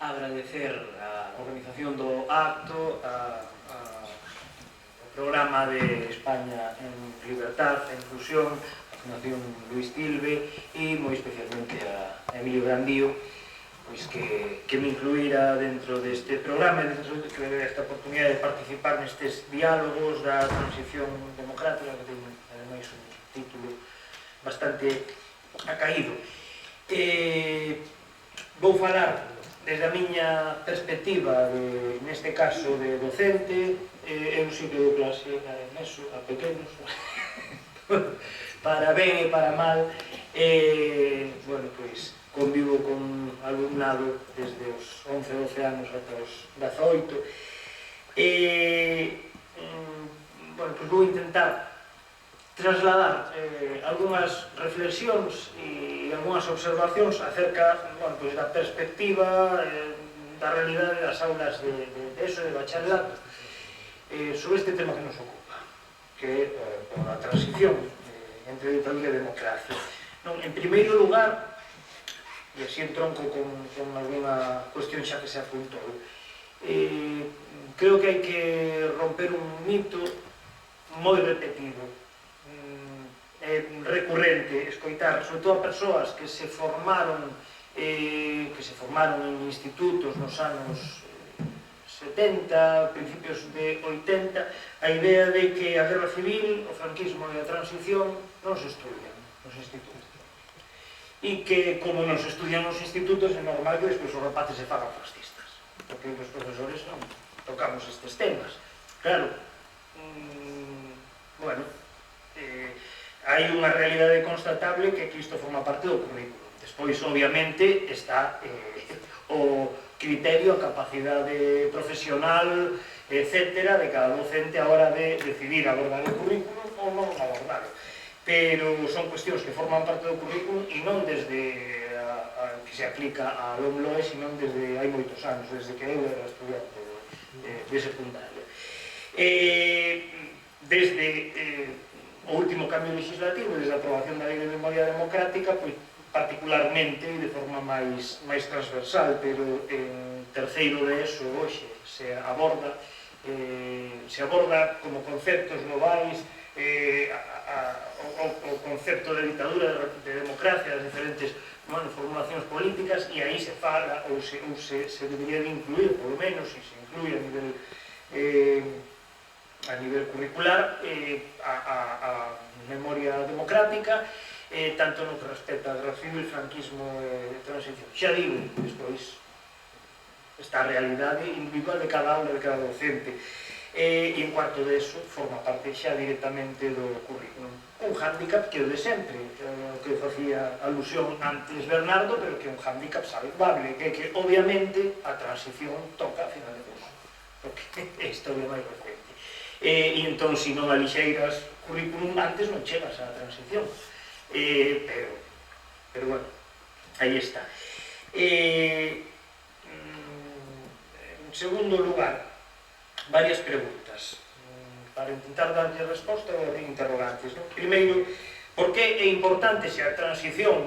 agradecer a organización do acto, ao programa de España en Libertad e Inclusión, a Fundación Luis Tilbe e moi especialmente a Emilio Grandío, pois que me incluíra dentro deste programa e dentro desta oportunidade de participar nestes diálogos da transición democrática, que ten ademais un título bastante acaído. Vou falar desde a miña perspectiva, neste caso de docente. Eu si que dou clase en eso, a pequenos, para ben e para mal. Bueno, pois, convivo con alumnado desde os 11, 12 anos ata os 18. Bueno, pois vou intentar trasladar algunhas reflexións e algunhas observacións acerca, bueno, pois, da perspectiva da realidade das aulas de ESO e de bacharelato sobre este tema que nos ocupa, que é a transición entre ditadura e democracia. En primeiro lugar, e así entronco con alguna cuestión xa que se apuntou, creo que hai que romper un mito moi repetido, recurrente, escoitar, sobre todo a persoas que se formaron en institutos nos anos 70, principios de 80, a idea de que a guerra civil, o franquismo e a transición non se estudian nos institutos. E que, como non se estudian nos institutos, é normal que despois os rapaces se fagan fascistas, porque os profesores non tocamos estes temas. Claro, bueno, hai unha realidade constatable que isto forma parte do currículo. Despois, obviamente, está o criterio, a capacidade profesional, etcétera, de cada docente a hora de decidir abordar o currículo ou non abordarlo. Pero son cuestións que forman parte do currículo e non desde que se aplica a LOMLOE, sino desde hai moitos anos, desde que eu era estudiante de secundaria. Desde o último cambio legislativo, desde a aprobación da Lei de Memoria Democrática, pois particularmente de forma máis transversal, pero en terceiro de ESO hoxe se aborda como conceptos globais o concepto de ditadura, de democracia, das diferentes formulacións políticas, e aí se fala, ou se debería de incluir, polo menos, e se inclui a nivel curricular, a memoria democrática, tanto no que respecta a guerra civil, franquismo e transición. Xa digo, despois, esta realidade individual de cada aula, de cada docente, e en cuarto de eso forma parte xa directamente do currículum. Un hándicap que é o de sempre, que facía alusión antes Bernardo, pero que é un hándicap salvable, que obviamente a transición toca a final de curso, porque é historia máis recente. E entón, se non alixeiras currículum antes, non chegas á transición. Pero bueno, aí está. En segundo lugar, varias preguntas para intentar darlle resposta e abrir interrogantes. Primeiro, por que é importante, se a transición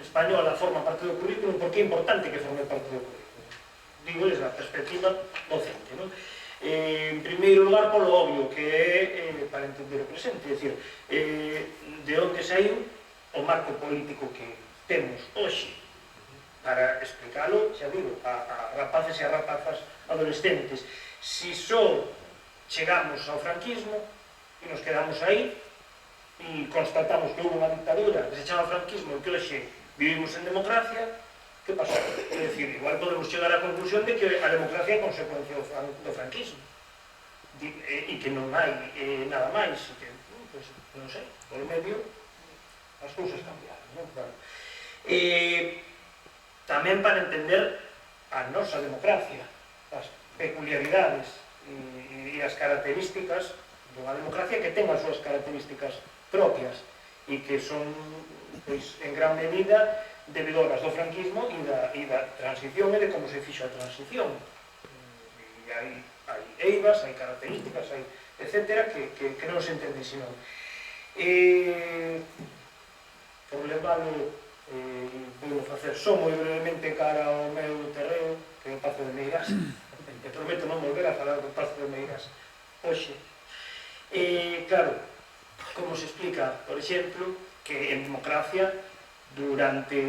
española forma parte do currículum, por que é importante que forme parte do currículum? Digo, desde a perspectiva docente, non? En primeiro lugar, polo obvio, que é para entender o presente, é dicir, de onde saiu o marco político que temos hoxe, para explicalo, xa digo, a rapaces e a rapazas adolescentes. Si só chegamos ao franquismo e nos quedamos aí e constatamos que houve unha dictadura que se chama franquismo e que hoxe vivimos en democracia, que pasou? É dicir, igual podemos chegar á conclusión de que a democracia é consecuencia do franquismo e que non hai nada máis, e que, non sei, polo medio as cousas cambiaron, non? Tamén para entender a nosa democracia, as peculiaridades e as características dunha democracia que ten as súas características propias e que son, pois, en gran medida debidoras do franquismo e da transición e de como se fixo a transición. E hai eivas, hai características, hai etcétera, que non se entenden senón. Por levalo, vou facer só moi brevemente cara ao meu terreno Meirás, e prometo non volver a falar do Pazo de Meirás hoxe. Claro, como se explica, por exemplo, que en democracia durante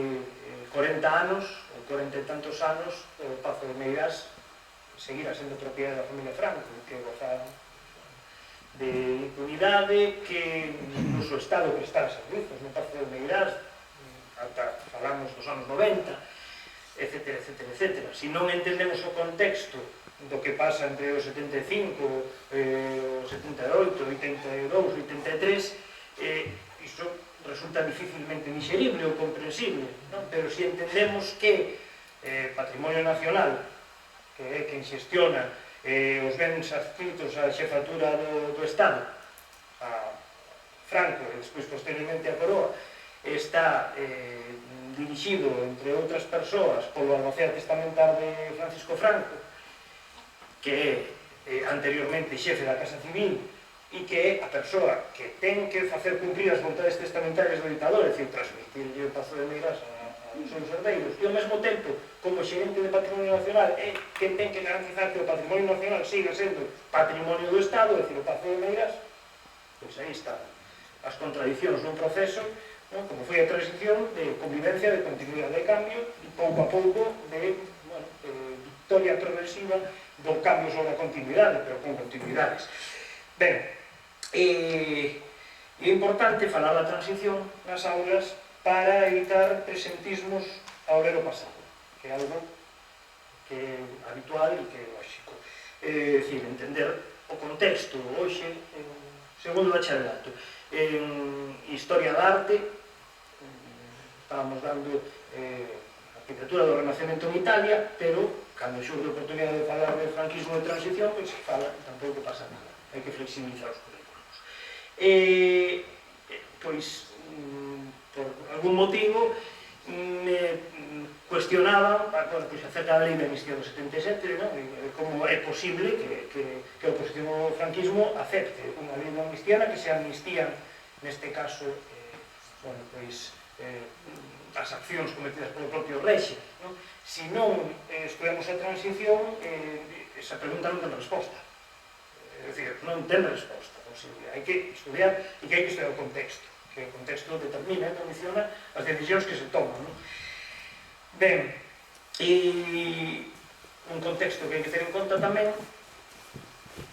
40 anos ou 40 e tantos anos o Pazo de Meirás seguirá sendo propiedade da familia Franco, que gozaron de impunidade, que incluso o Estado prestara servizos no Pazo de Meirás, ata falamos dos anos 90, etcétera, etcétera, etcétera. Se non entendemos o contexto do que pasa entre o 75, o 78, 82, 83, iso resulta dificilmente digerible ou comprensible, non? Pero se entendemos que Patrimonio Nacional, que é quen xestiona os bens adscritos á xefatura do Estado, a Franco e despois posteriormente a Coroa, está dirixido, entre outras persoas, polo albacea testamentar de Francisco Franco, que é anteriormente xefe da Casa Civil e que é a persoa que ten que facer cumprir as vontades testamentarias do ditador, é dicir, transmitirlle o Pazo de Meirás aos seus herdeiros, e ao mesmo tempo, como xerente de Patrimonio Nacional, é que ten que garantizar que o Patrimonio Nacional siga sendo patrimonio do Estado, é dicir, o Pazo de Meirás. Pois aí están as contradicións nun proceso, non? Como foi a transición de convivencia, de continuidade de cambio, e pouco a pouco de victoria progresiva do cambio sobre a continuidade, pero con continuidades. Ben, é importante falar da transición nas aulas para evitar presentismos ao ler o pasado, que é algo que é habitual e que é lógico. É dicir, entender o contexto hoxe, segundo bacharelato, en Historia da Arte, estábamos dando arquitectura do Renacemento en Italia, pero cando xurde a oportunidade de falar de franquismo de transición, pois se fala, tampouco pasa nada, hai que flexibilizar os currículos. Pois, por algún motivo, me cuestionaban acerca da lei de amnistía do 77, como é posible que a oposición ao franquismo acepte unha lei de amnistía na que se amnistían, neste caso, as accións cometidas polo propio réxime. Se non estudamos a transición, esa pregunta non ten resposta. É dicir, non ten resposta. Hai que estudiar e que hai que estudar o contexto, que o contexto determina e condiciona as decisións que se toman. Ben, e un contexto que hai que ter en conta tamén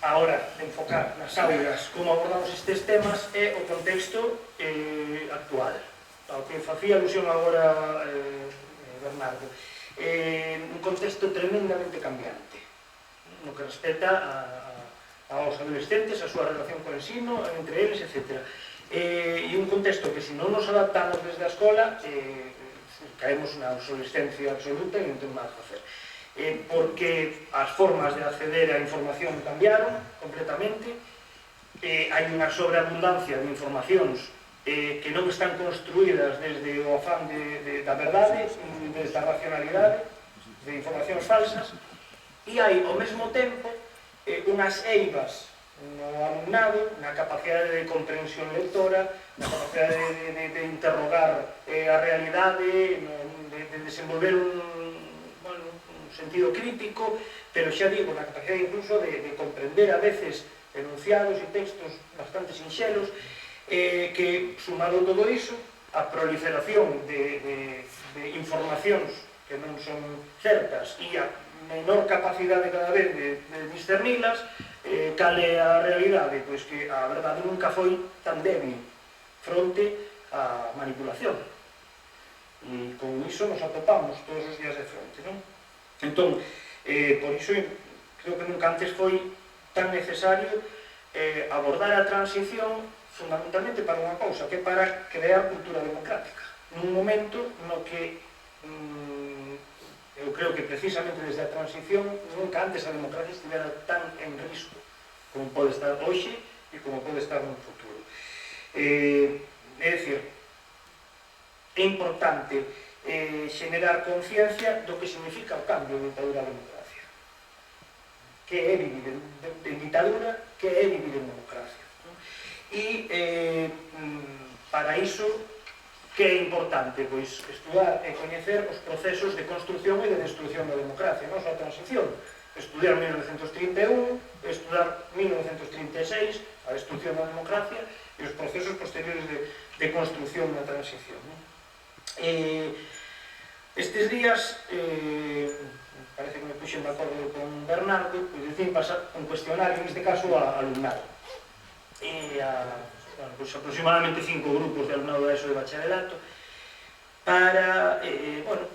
a hora de enfocar nas aulas como abordamos estes temas é o contexto actual, ao que facía alusión agora Bernardo. Un contexto tremendamente cambiante no que respecta aos adolescentes, a súa relación co ensino, entre eles, etc. E un contexto que se non nos adaptamos desde a escola caemos na obsolescencia absoluta e non temos nada a facer. Porque as formas de acceder á información cambiaron completamente, hai unha sobreabundancia de informacións que non están construídas desde o afán da verdade, desde a racionalidade, de informacións falsas, e hai, ao mesmo tempo, unhas eivas no alumnado, na capacidade de comprensión lectora, na capacidade de interrogar a realidade, de desenvolver un sentido crítico, pero xa digo, na capacidade incluso de comprender a veces enunciados e textos bastante sinxelos, que, sumado todo iso, a proliferación de informacións que non son certas e a menor capacidade cada vez de discernilas, cal é a realidade? Pois que a verdade nunca foi tan débil fronte á manipulación. E con iso nos atopamos todos os días de fronte, non? Entón, por iso, creo que nunca antes foi tan necesario abordar a transición fundamentalmente para unha cousa, que é para crear cultura democrática. Nun momento no que eu creo que precisamente desde a transición nunca antes a democracia estivera tan en risco como pode estar hoxe e como pode estar no futuro. É dicir, é importante xenerar conciencia do que significa o cambio de ditadura a democracia, que é vivir en ditadura, que é vivir en democracia. E para iso que é importante? Pois estudar e coñecer os procesos de construción e de destrucción da democracia, non só a transición. Estudiar 1931, estudar 1936, a destrucción da democracia e os procesos posteriores de construcción da transición. Estes días, parece que me puxen de acordo con Bernardo, pois decín pasar un cuestionario, neste caso a alumnado. Pois aproximadamente 5 grupos de alumnado da ESO de bacharelato, para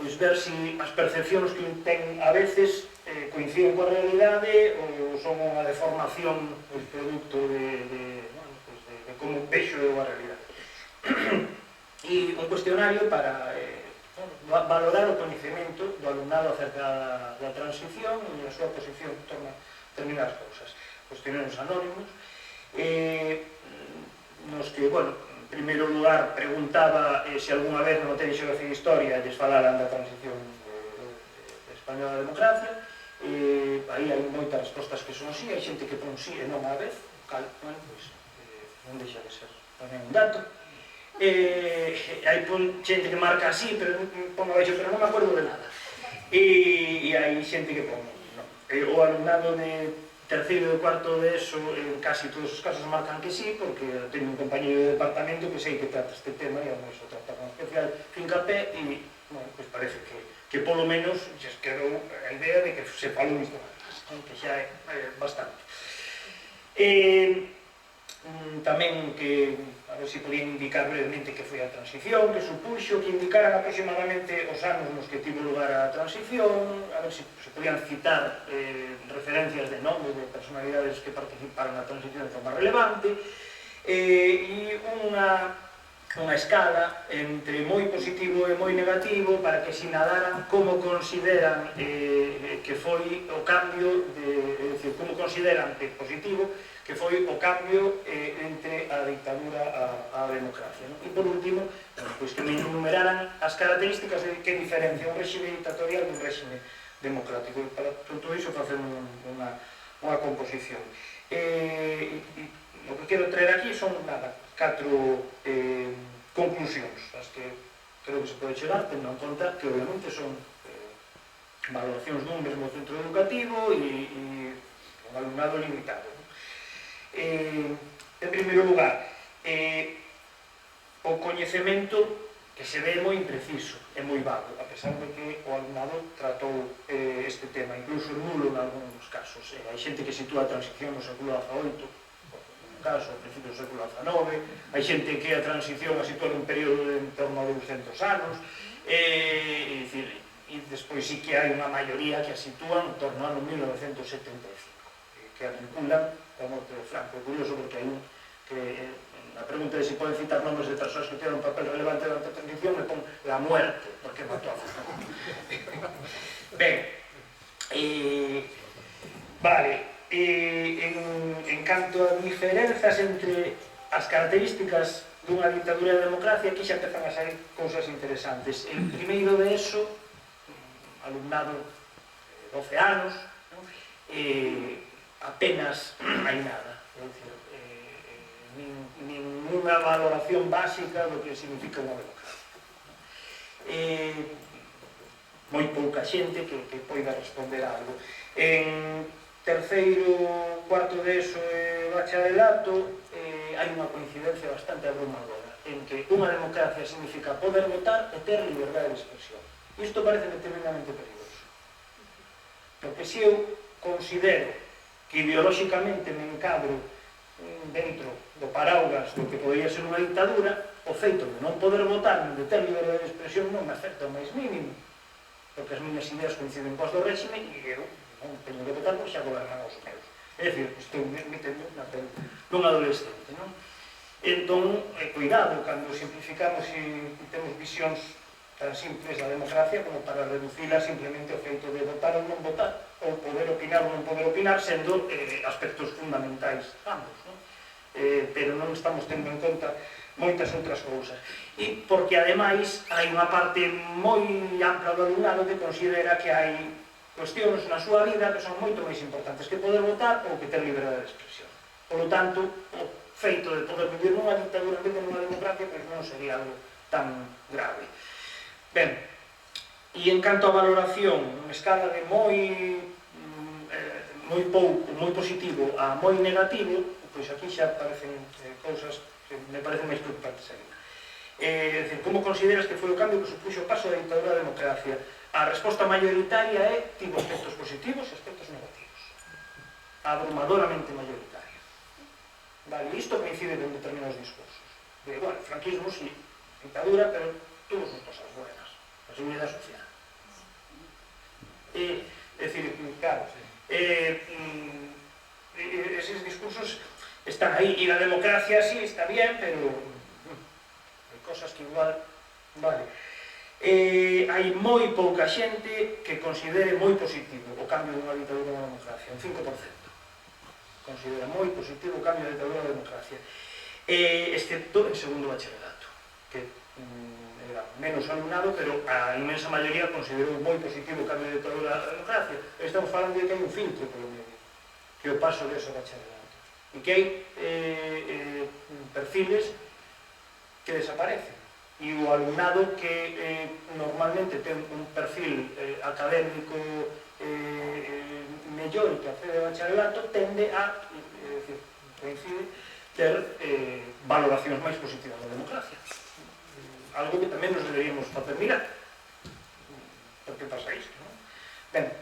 pois ver se as percepcións que ten a veces coinciden coa realidade ou son unha deformación producto de como vexo eu a realidade. E un cuestionario para valorar o coñecemento do alumnado acerca da transición e a súa posición en torno a determinadas cousas. Cuestionarios anónimos, nos que, en primeiro lugar, preguntaba se algunha vez no materia de xeografía e historia lles falaran da transición española da democracia. Aí hai moitas respostas que son sí, hai xente que pon sí e non á vez, cal, non deixa de ser tamén un dato. Hai xente que marca así, pero pon abaixo, pero non me acordo de nada. E hai xente que pon non. O alumnado de terceiro e cuarto de ESO, en casi todos os casos marcan que sí, porque teño un compañeiro de departamento que sei que trata este tema e ademais o trata con especial fincapé e, pois parece que polo menos lles quedou a idea de que se falou isto antes, que xa é bastante. Tamén que, a ver se podían indicar brevemente que foi a transición, que supuxo, que indicaran aproximadamente os anos nos que tivo lugar a transición, a ver se podían citar referencias de nomes de personalidades que participaron na transición de forma relevante, e unha escala entre moi positivo e moi negativo para que sinalaran como consideran que foi o cambio, é dicir, como consideran que positivo que foi o cambio entre a dictadura a democracia. E por último, pois que me enumeraran as características de que diferencia un réxime dictatorial dun réxime democrático. E para todo iso facer unha composición. O que quero traer aquí son 4 conclusións, as que creo que se pode chegar, tendo en conta que obviamente son valoracións dun mesmo centro educativo e un alumnado limitado. En primeiro lugar, o coñecemento que se ve moi impreciso, é moi vago, a pesar de que o alumnado tratou este tema, incluso nulo en algúns casos. Hai xente que sitúa a transición no século XVIII, no caso, ao principio do século XIX, hai xente que a transición a sitúa nun período de en torno a 200 anos, e despois sí que hai unha maioría que a sitúan en torno ao ano 1975, que a vinculan coa morte de Franco. É curioso porque hai un que na pregunta de se poden citar nomes de persoas que tiveron un papel relevante durante a transición me pon la muerte, porque matou a Franco. Ben, vale, en canto a diferenzas entre as características dunha dictadura e a democracia, aquí xa empezan a sair cousas interesantes. En primeiro de eso, alumnado 12 anos, apenas hai nada, é dicir, ninguna valoración básica do que significa unha democracia. Moi pouca xente que poida responder a algo. En terceiro, cuarto de ESO e bacharelato hai unha coincidencia bastante abrumadora en que unha democracia significa poder votar e ter liberdade de expresión. Isto parece tremendamente peligroso, porque se eu considero que ideolóxicamente me encadro dentro do paraugas do que podría ser unha dictadura, o feito de non poder votar nin de ter liberdade de expresión non me afecta o máis mínimo, porque as miñas ideas coinciden coas do réxime e eu non teño que votar porque xa gobernan os meus. É dicir, estou metendo na pele dun adolescente, non? Entón, cuidado cando simplificamos e temos visións tan simples da democracia como para reducila simplemente ao feito de votar ou non votar, ou poder opinar ou non poder opinar, sendo aspectos fundamentais ambos, non? Pero non estamos tendo en conta moitas outras cousas. E porque, ademais, hai unha parte moi ampla do alumnado que considera que hai cuestións na súa vida que son moito máis importantes que poder votar ou que ter liberdade de expresión. Por lo tanto, o feito de poder vivir nunha dictadura en vez de nunha democracia, pois non sería algo tan grave. Ben, e en canto a valoración, unha escala de moi positivo a moi negativo, pois aquí xa aparecen cousas que me parecen máis preocupantes aí. É dicir, como consideras que foi o cambio que supuxo o paso da ditadura á democracia? A resposta mayoritaria é tivo aspectos positivos e aspectos negativos. Abrumadoramente mayoritaria. Vale, isto coincide con determinados discursos. Bueno, franquismo sí, dictadura, pero tuvo sus cosas buenas. La seguridad social. É dicir, claro, eses discursos están aí, e a democracia sí está bien, pero hai cosas que igual, vale. Hai moi pouca xente que considere moi positivo o cambio dunha ditadura na democracia, un 5%. Considera moi positivo o cambio da ditadura na democracia, excepto en segundo bacharelato, que era menos alumnado, pero a inmensa maioría considerou moi positivo o cambio da ditadura na democracia. Estamos falando de que hai un filtro polo medio, que o paso de ese bacharelato, e que hai perfiles que desaparecen, e o alumnado que normalmente ten un perfil académico mellor que accede ao bacharelato tende a, coincide, ter valoracións máis positivas da democracia, algo que tamén nos deberíamos facer mirar. Por que pasa isto, non? Ben,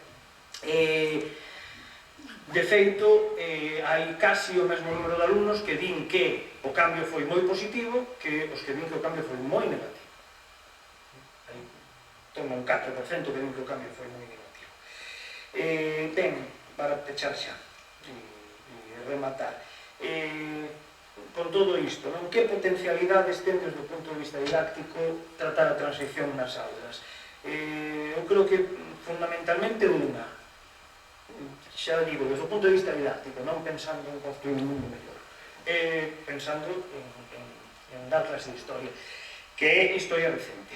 de feito, hai casi o mesmo número de alumnos que din que o cambio foi moi positivo que os que din que o cambio foi moi negativo. Hai toma un 4% que din que o cambio foi moi negativo. Ben, para pechar xa e rematar, con todo isto, non? Que potencialidades ten desde o punto de vista didáctico tratar a transición nas aulas? Eu creo que fundamentalmente unha, xa digo, desde o punto de vista didáctico, non pensando en construir un mundo mellor, pensando en dar clase de historia, que é historia recente.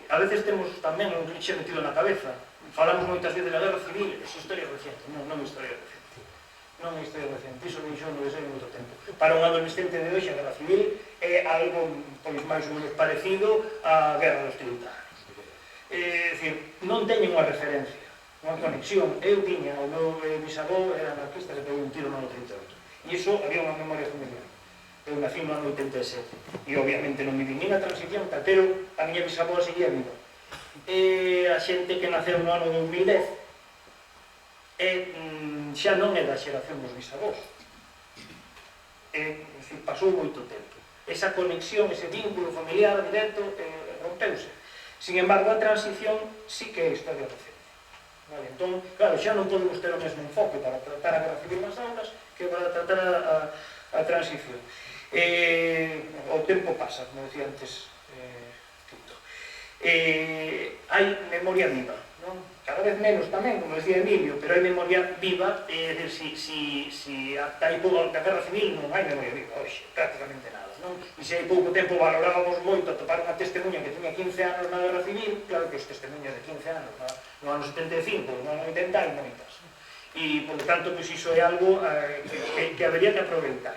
A veces temos tamén un cliché metido na cabeza, falamos moitas veces da guerra civil, é historia recente, non é historia recente. Non é historia recente, iso dixo no deseo moito tempo. Para un adolescente de hoxe, a guerra civil é algo pois máis ou menos parecido á guerra dos 30 anos. É dicir, non teñen unha referencia, unha conexión. Eu tiña, o meu bisavó era anarquista, se pegou un tiro no ano 38. E iso había unha memoria familiar. Eu nací no ano 87. E obviamente non me vin nin a transición, pero a miña bisavó seguía viva. E a xente que naceu no ano 2010 xa non é da xeración dos bisavós. Pasou moito tempo. Esa conexión, ese vínculo familiar directo rompeuse. Sin embargo, a transición sí que é historia recente. Vale, entón, claro, xa non podemos ter o mesmo enfoque para tratar a guerra civil nas aulas que para tratar a transición. O tempo pasa, como decía antes Tito. Hai memoria viva, non? Cada vez menos tamén, como decía Emilio, pero hai memoria viva, é dicir, si ata hai pouco da guerra civil non hai memoria viva hoxe, prácticamente nada, non? E se hai pouco tempo valorábamos moito atopar unha testemunha que tiña 15 anos na guerra civil, claro que os testemunhas de 15 anos no ano 75, no ano 80 hai moitas, e, por tanto, pois iso é algo que habería que aproveitar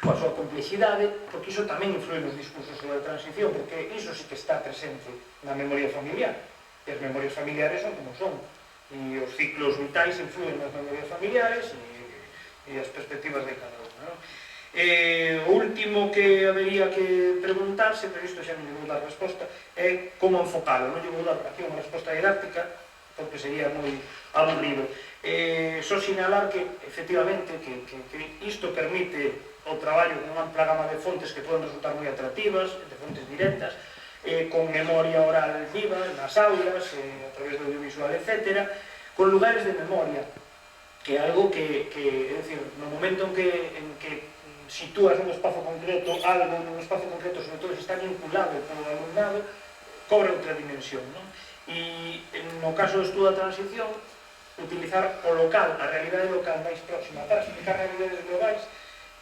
coa súa complexidade, porque iso tamén influe nos discursos sobre a transición, porque iso sí que está presente na memoria familiar. E as memorias familiares son como son, e os ciclos vitais influen nas memorias familiares e as perspectivas de cada unha, non? O último que habería que preguntarse, pero isto xa non lle vou dar resposta, é como enfocalo. Non lle vou dar aquí unha resposta didáctica, porque sería moi aburrido. Só sinalar que, efectivamente, que isto permite o traballo con unha ampla gama de fontes que poden resultar moi atractivas, de fontes directas, con memoria oral viva nas aulas, a través do audiovisual, etc., con lugares de memoria, que é algo que é dicir, no momento en que sitúas nun espazo concreto algo, nun espazo concreto, sobre todo se está vinculado con o alumnado, cobra outra dimensión, non? E no caso do estudo da transición, utilizar o local, a realidade local máis próxima para explicar realidades globais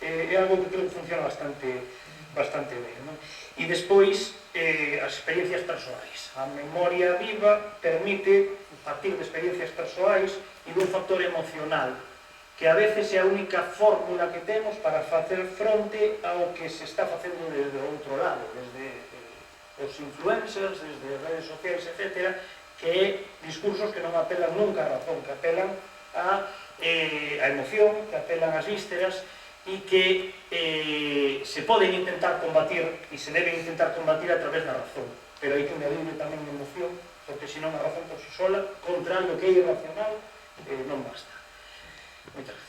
é algo que creo que funciona bastante ben, non? E despois, as experiencias persoais. A memoria viva permite partir de experiencias persoais e dun factor emocional que a veces é a única fórmula que temos para facer fronte ao que se está facendo desde o outro lado, desde os influencers, desde as redes sociais, etc., que é discursos que non apelan nunca á razón, que apelan á emoción, que apelan ás vísceras, e que se poden intentar combatir e se deben intentar combatir a través da razón, pero hai que medirle tamén a emoción, porque senón a razón por si sola, contra algo que é irracional, non basta. Moitas gracias.